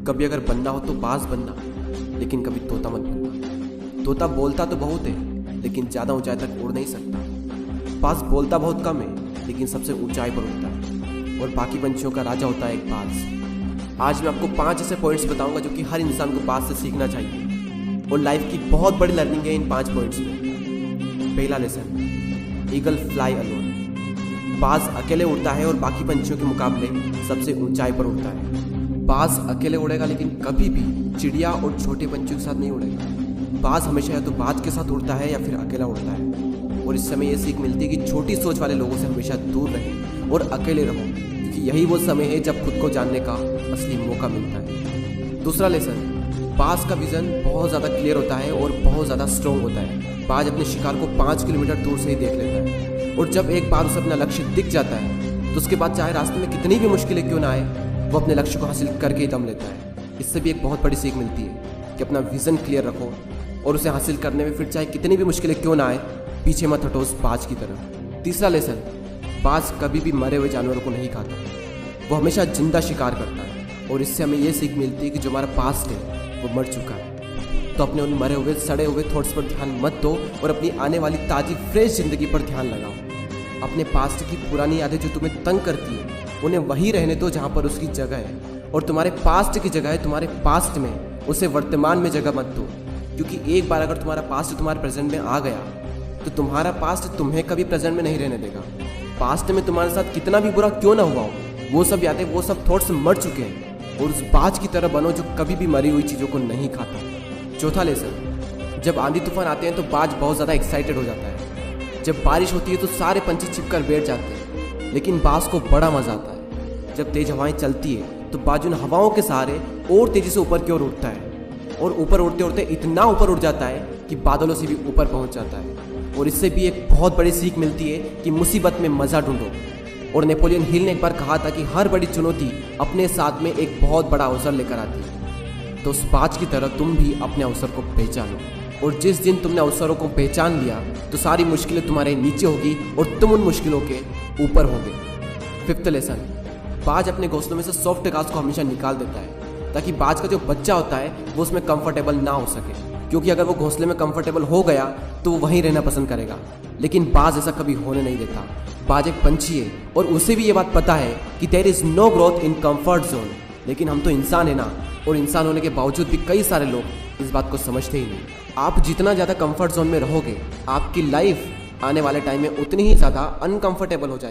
कभी अगर बनना हो तो बाज बनना, लेकिन कभी तोता मत बनना। तोता बोलता तो बहुत है, लेकिन ज़्यादा ऊंचाई तक उड़ नहीं सकता। बाज बोलता बहुत कम है, लेकिन सबसे ऊंचाई पर उड़ता है, और बाकी पंछियों का राजा होता है एक बाज। आज मैं आपको 5 ऐसे पॉइंट्स बताऊंगा जो कि हर इंसान को बाज से सीखना चाहिए, और लाइफ की बहुत बड़ी लर्निंग है इन 5 पॉइंट्स में। पहला लेसन, ईगल फ्लाई अलोन। बाज अकेले उड़ता है और बाकी पंछियों के मुकाबले सबसे ऊंचाई पर उड़ता है। बाज अकेले उड़ेगा, लेकिन कभी भी चिड़िया और छोटे पंछियों के साथ नहीं उड़ेगा। बाज हमेशा या तो बाज के साथ उड़ता है या फिर अकेला उड़ता है। और इस समय ये सीख मिलती है कि छोटी सोच वाले लोगों से हमेशा दूर रहें और अकेले रहो, क्योंकि यही वो समय है जब खुद को जानने का असली मौका मिलता है। दूसरा लेसन, बाज का विजन बहुत ज़्यादा क्लियर होता है और बहुत ज़्यादा स्ट्रॉन्ग होता है। बाज अपने शिकार को 5 किलोमीटर दूर से ही देख लेता है, और जब एक बार उसे अपना लक्ष्य दिख जाता है तो उसके बाद चाहे रास्ते में कितनी भी मुश्किलें क्यों ना आए, वो अपने लक्ष्य को हासिल करके ही दम लेता है। इससे भी एक बहुत बड़ी सीख मिलती है कि अपना विजन क्लियर रखो और उसे हासिल करने में फिर चाहे कितनी भी मुश्किलें क्यों ना आए, पीछे मत हटो उस बाज की तरह। तीसरा लेसन, बाज कभी भी मरे हुए जानवरों को नहीं खाता, वो हमेशा जिंदा शिकार करता है। और इससे हमें ये सीख मिलती है कि जो हमारा पास्ट है वो मर चुका है, तो अपने उन मरे हुए सड़े हुए थॉट्स पर ध्यान मत दो और अपनी आने वाली ताज़ी फ्रेश जिंदगी पर ध्यान लगाओ। अपने पास्ट की पुरानी यादें जो तुम्हें तंग करती है, उन्हें वहीं रहने दो जहाँ पर उसकी जगह है, और तुम्हारे पास्ट की जगह है तुम्हारे पास्ट में, उसे वर्तमान में जगह मत दो। क्योंकि एक बार अगर तुम्हारा पास्ट तुम्हारे प्रेजेंट में आ गया तो तुम्हारा पास्ट तुम्हें कभी प्रेजेंट में नहीं रहने देगा। पास्ट में तुम्हारे साथ कितना भी बुरा क्यों ना हुआ हो, वो सब यादें, वो सब थॉट्स मर चुके हैं, और उस बाज की तरह बनो जो कभी भी मरी हुई चीज़ों को नहीं खाता। चौथा लेसन, जब आंधी तूफान आते हैं तो बाज बहुत ज़्यादा एक्साइटेड हो जाता है। जब बारिश होती है तो सारे पंछी छिपकर बैठ जाते हैं, लेकिन बाज को बड़ा मजा आता है। जब तेज हवाएं चलती है तो बाज उन हवाओं के सहारे और तेजी से ऊपर की ओर उठता है, और ऊपर उड़ते उड़ते इतना ऊपर उड़ जाता है कि बादलों से भी ऊपर पहुंच जाता है। और इससे भी एक बहुत बड़ी सीख मिलती है कि मुसीबत में मजा ढूंढो। और नेपोलियन हिल ने एक बार कहा था कि हर बड़ी चुनौती अपने साथ में एक बहुत बड़ा अवसर लेकर आती है। तो उस बाज की तरह तुम भी अपने अवसर को पहचानो, और जिस दिन तुमने अवसरों को पहचान लिया तो सारी मुश्किलें तुम्हारे नीचे होगी और तुम उन मुश्किलों के ऊपर होगे। फिफ्थ लेसन, बाज अपने घोंसलों में से सॉफ्ट घास को हमेशा निकाल देता है, ताकि बाज का जो बच्चा होता है वो उसमें कंफर्टेबल ना हो सके। क्योंकि अगर वो घोंसले में कंफर्टेबल हो गया तो वो वहीं रहना पसंद करेगा, लेकिन बाज ऐसा कभी होने नहीं देता। बाज एक पंछी है और उसे भी ये बात पता है कि there is no growth in comfort zone. लेकिन हम तो इंसान है ना, और इंसान होने के बावजूद भी कई सारे लोग इस बात को समझते ही नहीं। आप जितना ज़्यादा कंफर्ट जोन में रहोगे, आपकी लाइफ आने वाले टाइम में उतनी ही ज़्यादा अनकंफर्टेबल हो जाएगी।